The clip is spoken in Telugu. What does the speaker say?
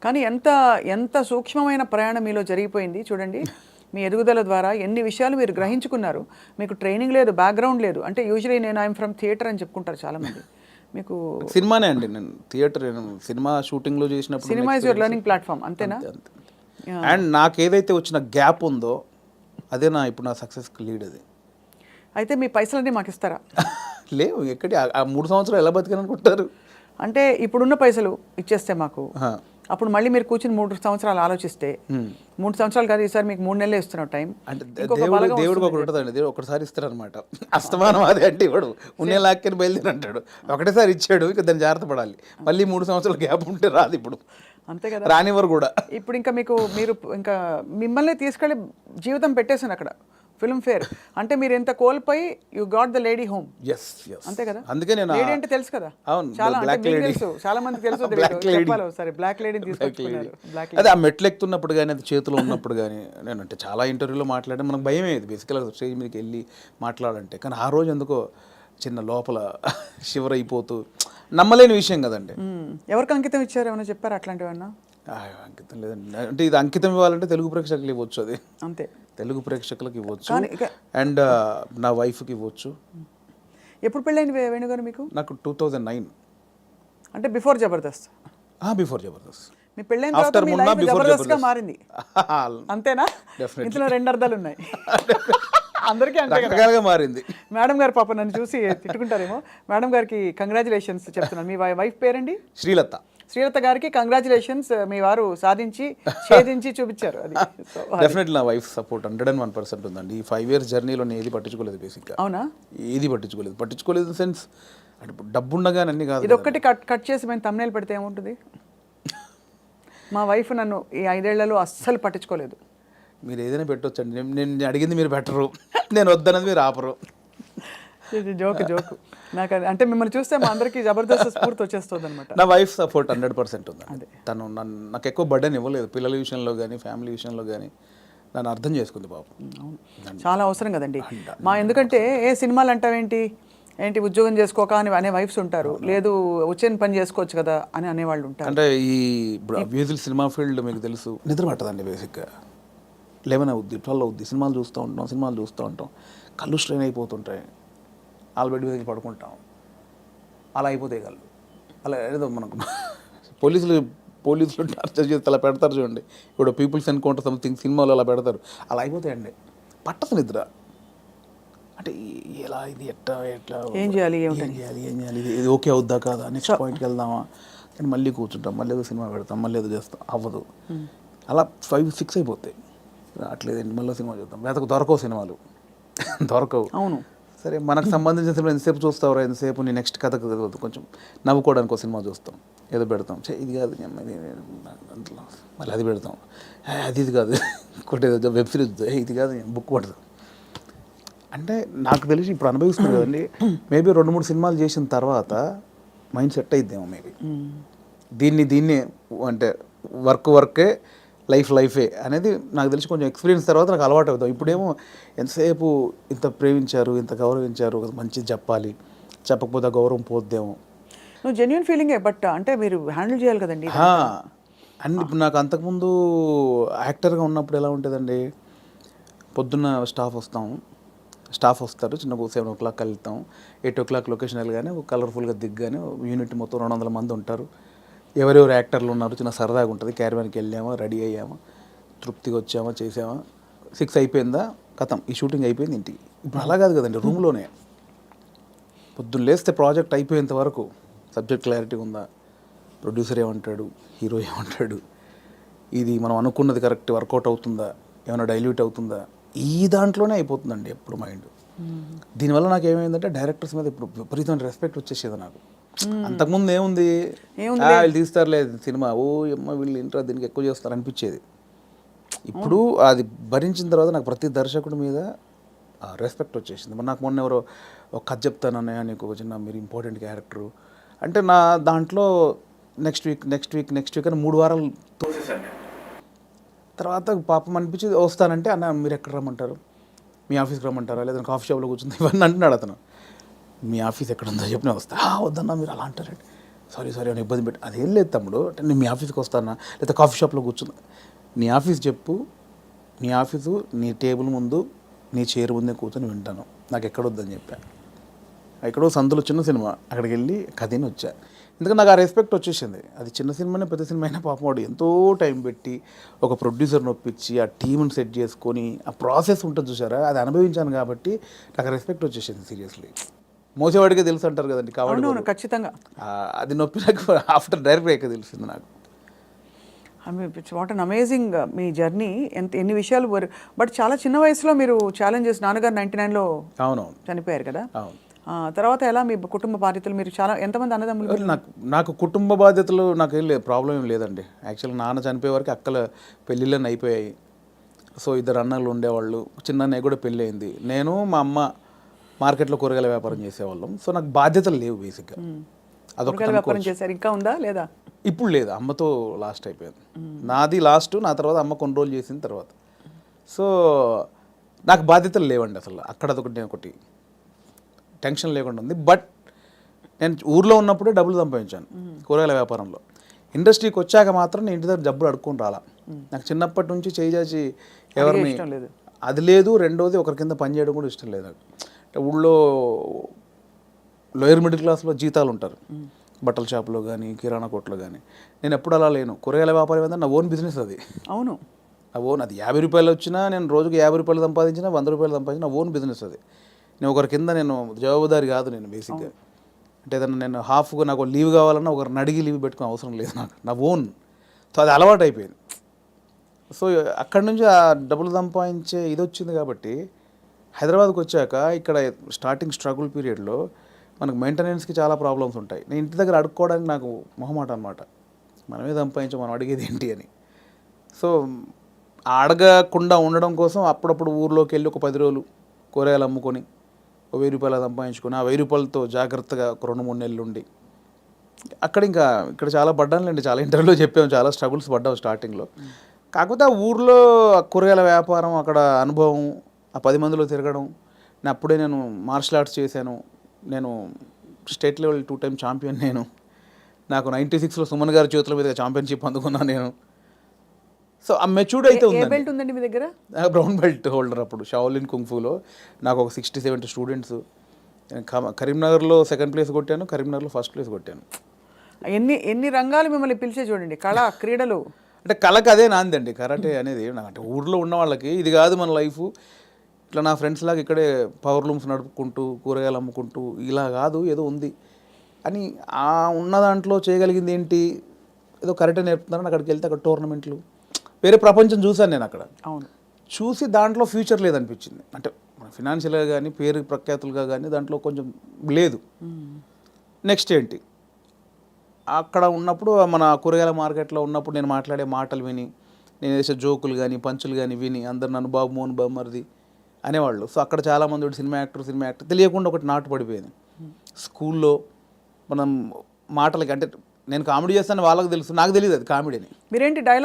కానీ ఎంత ఎంత సూక్ష్మమైన ప్రయాణం మీలో జరిగిపోయింది చూడండి. మీ ఎదుగుదల ద్వారా ఎన్ని విషయాలు మీరు గ్రహించుకున్నారు. మీకు ట్రైనింగ్ లేదు, బ్యాక్గ్రౌండ్ లేదు. అంటే యూజువలీ నేను ఐఎమ్ ఫ్రమ్ థియేటర్ అని చెప్పుకుంటారు చాలామంది. మీకు సినిమానే అండి, నేను థియేటర్ సినిమా షూటింగ్లో చేసినప్పుడు cinema is your learning platform, అంతేనా? అండ్ నాకు ఏదైతే వచ్చిన గ్యాప్ ఉందో అదే ఇప్పుడు నా సక్సెస్కి లీడ్. అది అయితే మీ పైసలన్నీ మాకు ఇస్తారా? లేవు, ఎక్కడి ఆ 3 సంవత్సరాలు ఎలా బతికాననుకుంటారు? అంటే ఇప్పుడున్న పైసలు ఇచ్చేస్తే మాకు, అప్పుడు మళ్ళీ మీరు కూర్చుని 3 సంవత్సరాలు ఆలోచిస్తే 3 సంవత్సరాలు కాదు, ఈసారి మీకు 3 నెలలే ఇస్తున్నావు టైం. అంటే దేవుడు ఒకటి ఉంటుందండి, దేవుడు ఒకటిసారి ఇస్తారనమాట. అస్తమానం అదే అంటే ఇవ్వడు, ఉన్నే లాక్కని బయలుదేరి అంటాడు. ఒకటేసారి ఇచ్చాడు, ఇక దాన్ని జాగ్రత్త పడాలి. మళ్ళీ 3 సంవత్సరాల గ్యాప్ ఉంటే రాదు ఇప్పుడు, అంతే కదా, రానివ్వరు కూడా. ఇప్పుడు ఇంకా మీరు ఇంకా మిమ్మల్ని తీసుకెళ్ళి జీవితం పెట్టేసాను అక్కడ ఫిల్మ్ ఫేర్. అంటే మీరు ఎంత కోల్పోయి you got the lady home. అంతే కదా, అందుకే నేను లేడీ అంటే తెలుసు కదా, అవును, చాలా బ్లాక్ లేడీ తెలుసు, చాలా మంది తెలుసు. సరే, బ్లాక్ లేడీని తీసుకొచ్చుకున్నారు. అదే ఆ మెట్లు ఎక్కుతున్నప్పుడు కానీ, అది చేతిలో ఉన్నప్పుడు కానీ, నేను అంటే చాలా ఇంటర్వ్యూలో మాట్లాడే మనకు భయం అయ్యేది బేసికల్గా స్టేజ్ మీదకి వెళ్ళి మాట్లాడాలంటే. కానీ ఆ రోజు ఎందుకో చిన్న లోపల షివర్ అయిపోతూ, నమ్మలేని విషయం కదండి. ఎవరికి అంకితం ఇచ్చారు, ఏమైనా చెప్పారు అట్లాంటివన్నా? అంకితం లేదండి, అంటే ఇది అంకితం ఇవ్వాలంటే తెలుగు ప్రేక్షకులు ఇవ్వచ్చు, అది అంతే, తెలుగు ప్రేక్షకులకు ఇవ్వచ్చు, అండ్ నా వైఫ్కి ఇవ్వచ్చు. ఎప్పుడు పెళ్ళైంది వేణుగారు మీకు? నాకు 2009, అంటే బిఫోర్ జబర్దస్త్. బిఫోర్ జబర్దస్త్. మీ పెళ్ళైన తర్వాత మీ లైఫ్ జబర్దస్త్గా మారింది, అంతేనా? ఇందులో 2 అర్థాలు ఉన్నాయి. అందరికీ రకరకాలుగా మారింది. మేడం గారు పాప నన్ను చూసి తిట్టుకుంటారేమో. మేడం గారికి కంగ్రాచులేషన్స్ చెప్తున్నాను. మీ వైఫ్ పేరండి? శ్రీలత. శ్రీలత గారికి కంగ్రాచులేషన్స్, మీ వారు సాధించి ఛేదించి చూపించారు. అది డెఫినెట్లీ నా వైఫ్ సపోర్ట్ 101% ఉందండి. ఈ 5 years జర్నీలో నేను ఏది పట్టించుకోలేదు బేసిక్గా. అవునా? ఏది పట్టించుకోలేదు ఇన్ సెన్స్, అంటే డబ్బు ఉండగానే అన్ని కాదు. ఇది ఒక్కటి కట్ చేసి మేము thumbnail పెడితే ఏముంటుంది? మా వైఫ్ నన్ను ఈ 5 ఏళ్లలో అస్సలు పట్టించుకోలేదు. మీరు ఏదైనా పెట్టొచ్చండి, నేను అడిగింది మీరు పెట్టరు, నేను వద్దన్నది మీరు ఆపరు. జోక్ నాకు అంటే మిమ్మల్ని చూస్తే మా అందరికీ జబర్దస్త్ స్ఫూర్తి వచ్చేస్తుంది అనమాట. నా వైఫ్ సపోర్ట్ 100% ఉంది. తను నాకు ఎక్కువ బర్డెన్ ఇవ్వలేదు, పిల్లల విషయంలో కానీ ఫ్యామిలీ విషయంలో కానీ నన్ను అర్థం చేసుకుంది బాబు. చాలా అవసరం కదండి ఎందుకంటే ఏ సినిమాలు అంటావేంటి, ఉద్యోగం చేసుకోక అని అనే వైఫ్స్ ఉంటారు, లేదు వచ్చిన పని చేసుకోవచ్చు కదా అని అనేవాళ్ళు ఉంటారు. అంటే ఈ మ్యూజిక్ సినిమా ఫీల్డ్ మీకు తెలుసు, నిద్ర పట్టదండి బేసిక్గా. 11 అవుద్ది, 12 అవుద్ది, సినిమాలు చూస్తూ ఉంటాం, కళ్ళు స్ట్రెయిన్ అయిపోతుంటాయి, ఆల్బెడ్ మీద పడుకుంటాం, అలా అయిపోతాయి కళ్ళు. అలా ఏదో మనకు పోలీసులు టార్చర్ చేసి అలా పెడతారు చూడండి, ఇప్పుడు పీపుల్స్ ఎన్కౌంటర్ సంథింగ్ సినిమాలో అలా పెడతారు, అలా అయిపోతాయండి. పట్టదు నిద్ర. అంటే ఎలా ఇది ఎట్లా ఏం చేయాలి, ఇది ఓకే అవుద్దా కాదా, నెక్స్ట్ పాయింట్కి వెళ్దామా కానీ మళ్ళీ కూర్చుంటాం, మళ్ళీ ఏదో సినిమా పెడతాం, మళ్ళీ ఏదో చేస్తాం, అవ్వదు. అలా 5-6 అయిపోతాయి. అట్లేదండి, మళ్ళీ సినిమా చూద్దాం, దొరకవు సినిమాలు, దొరకవు. అవును, సరే మనకు సంబంధించిన సినిమా ఎంతసేపు చూస్తావురా, ఎంతసేపు నీ నెక్స్ట్ కథకు కొంచెం నవ్వుకోవడానికి ఒక సినిమా చూస్తాం, ఏదో పెడతాం, ఇది కాదు మళ్ళీ అది పెడతాం, ఇది కాదు ఇంకోటి ఏదో వెబ్ సిరీస్, ఇది కాదు బుక్ పడతాం. అంటే నాకు తెలిసి ఇప్పుడు అనుభవిస్తుంది కదండి, మేబీ 2-3 సినిమాలు చేసిన తర్వాత మైండ్ సెట్ అయిద్దేమో మేబీ. దీన్ని అంటే వర్కే లైఫే అనేది నాకు తెలిసి కొంచెం ఎక్స్పీరియన్స్ తర్వాత నాకు అలవాటు అవుతాం. ఇప్పుడేమో ఎంతసేపు ఇంత ప్రేమించారు, ఇంత గౌరవించారు, మంచిది చెప్పాలి, చెప్పకపోతే గౌరవం పోద్దేమో. నువ్వు జెన్యూన్ ఫీలింగే, బట్ అంటే మీరు హ్యాండిల్ చేయాలి కదండి. అండ్ ఇప్పుడు నాకు అంతకుముందు యాక్టర్గా ఉన్నప్పుడు ఎలా ఉంటుందండి, పొద్దున్న స్టాఫ్ వస్తారు, చిన్న 7 o'clock వెళ్తాం, 8 o'clock లొకేషన్ వెళ్ళగానే కలర్ఫుల్గా దిగ్గానే యూనిట్ మొత్తం 200 మంది ఉంటారు, ఎవరెవరు యాక్టర్లు ఉన్నారు, చిన్న సరదాగా ఉంటుంది. క్యారవాన్కి వెళ్ళామా, రెడీ అయ్యామా, తృప్తిగా వచ్చామా, చేసామా, 6 అయిపోయిందా, కథం ఈ షూటింగ్ అయిపోయింది ఇంటికి. ఇప్పుడు అలా కాదు కదండి, రూమ్లోనే పొద్దున్న లేస్తే ప్రాజెక్ట్ అయిపోయేంత వరకు సబ్జెక్ట్ క్లారిటీ ఉందా, ప్రొడ్యూసర్ ఏమంటాడు, హీరో ఏమంటాడు, ఇది మనం అనుకున్నది కరెక్ట్ వర్కౌట్ అవుతుందా, ఏమైనా డైల్యూట్ అవుతుందా, ఈ దాంట్లోనే అయిపోతుందండి ఎప్పుడు మైండ్. దీనివల్ల నాకు ఏమైందంటే డైరెక్టర్స్ మీద ఇప్పుడు విపరీతమైన రెస్పెక్ట్ వచ్చేసేది నాకు. అంతకుముందు ఏముంది, వీళ్ళు తీస్తారులేదు సినిమా, వీళ్ళు ఇంట్రా దీనికి ఎక్కువ చేస్తారు అనిపించేది. ఇప్పుడు అది భరించిన తర్వాత నాకు ప్రతి దర్శకుడి మీద రెస్పెక్ట్ వచ్చేసింది. నాకు మొన్న ఎవరో ఒక కథ చెప్తానన్నయ్య, నీకు ఒక చిన్న మీరు ఇంపార్టెంట్ క్యారెక్టరు అంటే, నా దాంట్లో నెక్స్ట్ వీక్ అని 3 వారాలు తోసేసాను. తర్వాత పాపం అనిపించి వస్తానంటే, అన్న మీరు ఎక్కడ రమ్మంటారు, మీ ఆఫీస్కి రమ్మంటారా, లేదా కాఫీ షాప్లో కూర్చుంది, ఇవన్నీ అంటున్నాడు అతను. మీ ఆఫీస్ ఎక్కడ ఉందో చెప్పిన వస్తా. వద్దన్నా మీరు అలా అంటారండి, సారీ అని ఇబ్బంది పెట్టి అదేం లేదు తమ్ముడు, అంటే నేను మీ ఆఫీస్కి వస్తానా లేదా కాఫీ షాప్లో కూర్చున్నా, నీ ఆఫీస్ చెప్పు, నీ ఆఫీసు నీ టేబుల్ ముందు నీ చైర్ ముందే కూర్చొని వింటాను, నాకు ఎక్కడొద్దని చెప్పాను. ఎక్కడో సందులో చిన్న సినిమా, అక్కడికి వెళ్ళి కథని వచ్చా. ఎందుకంటే నాకు ఆ రెస్పెక్ట్ వచ్చేసింది. అది చిన్న సినిమానే పెద్ద సినిమా అయినా పాపం వాడు ఎంతో టైం పెట్టి ఒక ప్రొడ్యూసర్ని ఒప్పించి ఆ టీంని సెట్ చేసుకొని ఆ ప్రాసెస్ ఉంటుంది చూసారా, అది అనుభవించాను కాబట్టి నాకు రెస్పెక్ట్ వచ్చేసింది. సీరియస్లీ మోసేవాడికే తెలుసు అంటారు కదండి, కాబట్టి అవును ఖచ్చితంగా. అది నొప్పి నాకు ఆఫ్టర్ డైరెక్ట్ అయ్యాక తెలిసింది నాకు. What an amazing me journey. ఎన్ని విషయాలు బట్ చాలా చిన్న వయసులో మీరు ఛాలెంజెస్, నాన్నగారు 99లో అవునవును చనిపోయారు కదా. అవును. తర్వాత ఎలా మీ కుటుంబ బాధ్యతలు, మీరు చాలా ఎంతమంది అన్నదమ్ములు? నాకు కుటుంబ బాధ్యతలు నాకేం లేదు, ప్రాబ్లం ఏం లేదండి. యాక్చువల్గా నాన్న చనిపోయే వరకు అక్కల పెళ్ళిళ్ళని అయిపోయాయి. సో 2 అన్నలు ఉండేవాళ్ళు, చిన్న అన్నయ్య కూడా పెళ్ళి అయింది. నేను మా అమ్మ మార్కెట్లో కూరగాయల వ్యాపారం చేసేవాళ్ళం. సో నాకు బాధ్యతలు లేవు బేసిక్గా. కూరగాయల వ్యాపారం చేశారు, ఇంకా ఉందా లేదా? ఇప్పుడు లేదు, అమ్మతో లాస్ట్ అయిపోయింది. నాది లాస్ట్, నా తర్వాత అమ్మ కొన్ని రోజులు చేసిన తర్వాత. సో నాకు బాధ్యతలు లేవండి అసలు. అక్కడ ఒకటి టెన్షన్ లేకుండా ఉంది. బట్ నేను ఊర్లో ఉన్నప్పుడే డబ్బులు సంపాదించాను కూరగాయల వ్యాపారంలో. ఇండస్ట్రీకి వచ్చాక మాత్రం నేను ఇంటి దగ్గర డబ్బులు అడుక్కొని రాలా. నాకు చిన్నప్పటి నుంచి చేసి ఎవరిని అది లేదు. రెండోది ఒకరి కింద పని చేయడం కూడా ఇష్టం లేదు నాకు. అంటే ఊళ్ళో లోయర్ మిడిల్ క్లాస్లో జీతాలు ఉంటారు, బట్టల షాప్లో కానీ కిరాణా కొట్లో కానీ. నేను ఎప్పుడు అలా లేను. కూరగాయల వ్యాపారం ఏంటంటే నా ఓన్ బిజినెస్ అది. అవును, నా ఓన్. అది 50 రూపాయలు వచ్చినా, నేను రోజుకి 50 రూపాయలు సంపాదించినా, 100 రూపాయలు సంపాదించిన నా ఓన్ బిజినెస్ అది. నేను ఒకరి కింద నేను జవాబుదారి కాదు నేను బేసిక్గా. అంటే ఏదన్నా నేను హాఫ్గా నాకు లీవ్ కావాలన్నా ఒకరిని అడిగి లీవ్ పెట్టుకునే అవసరం లేదు నాకు, నా ఓన్. సో అది అలవాటు అయిపోయింది. సో అక్కడి నుంచి ఆ డబ్బులు సంపాదించే ఇది వచ్చింది కాబట్టి హైదరాబాద్కి వచ్చాక ఇక్కడ స్టార్టింగ్ స్ట్రగుల్ పీరియడ్లో మనకు మెయింటెనెన్స్కి చాలా ప్రాబ్లమ్స్ ఉంటాయి. నేను ఇంటి దగ్గర అడుక్కోవడానికి నాకు మొహమాట అనమాట. మనమే సంపాదించాం, మనం అడిగేది ఏంటి అని. సో అడగకుండా ఉండడం కోసం అప్పుడప్పుడు ఊర్లోకి వెళ్ళి ఒక 10 రోజులు కూరగాయలు అమ్ముకొని 1000 రూపాయలు సంపాదించుకొని ఆ 1000 రూపాయలతో జాగ్రత్తగా ఒక 2-3 నెలలు ఉండి ఇక్కడ చాలా పడ్డానులేండి. చాలా ఇంటర్వ్యూలో చెప్పాము, చాలా స్ట్రగుల్స్ పడ్డాము స్టార్టింగ్లో. కాకపోతే ఆ ఊర్లో కూరగాయల వ్యాపారం, అక్కడ అనుభవం, ఆ 10 మందిలో తిరగడం. నేను మార్షల్ ఆర్ట్స్ చేశాను. నేను స్టేట్ లెవెల్ 2 టైమ్ ఛాంపియన్. నాకు 96లో సుమన్ గారి చేతుల మీద ఛాంపియన్షిప్ అందుకున్నాను నేను. సో ఆ మెచ్యూర్డ్ అయితే ఉంది. బెల్ట్ ఉందండి మీ దగ్గర? బ్రౌన్ బెల్ట్ హోల్డర్ అప్పుడు షాओलिन కుంగ్ఫూలో. నాకు ఒక 60-70 స్టూడెంట్స్. కరీంనగర్లో 2nd ప్లేస్ కొట్టాను, కరీంనగర్లో 1st ప్లేస్ కొట్టాను. ఎన్ని రంగాలు మిమ్మల్ని పిలిచే చూడండి. కళ, క్రీడలు. అంటే కళకు అదే నాందండి కరాటే అనేది. అంటే ఊర్లో ఉన్న వాళ్ళకి ఇది కాదు మన లైఫ్. ఇట్లా నా ఫ్రెండ్స్ లాగా ఇక్కడే పవర్ లూమ్స్ నడుపుకుంటూ కూరగాయలు అమ్ముకుంటూ ఇలా కాదు, ఏదో ఉంది అని. ఆ ఉన్న దాంట్లో చేయగలిగింది ఏంటి, ఏదో కరాటే నేర్పుతున్నారని అక్కడికి వెళ్తే అక్కడ టోర్నమెంట్లు, వేరే ప్రపంచం చూశాను నేను అక్కడ. అవును, చూసి దాంట్లో ఫ్యూచర్ లేదనిపించింది. అంటే ఫినాన్షియల్గా కానీ పేరు ప్రఖ్యాతులుగా కానీ దాంట్లో కొంచెం లేదు. నెక్స్ట్ ఏంటి, అక్కడ ఉన్నప్పుడు మన కూరగాయల మార్కెట్లో ఉన్నప్పుడు నేను మాట్లాడే మాటలు విని, నేను వేసే జోకులు కానీ పంచులు కానీ విని అందరు నన్ను బాబు మోహన్ బామ్మర్ది అనేవాళ్ళు. సో అక్కడ చాలామంది సినిమా యాక్టర్ తెలియకుండా ఒకటి నాటు పడిపోయింది. స్కూల్లో మనం మాటలకి, అంటే నేను కామెడీ చేస్తాను వాళ్ళకి తెలుసు, నాకు తెలియదు అది కామెడీని. మీరేంటి డైలాగ్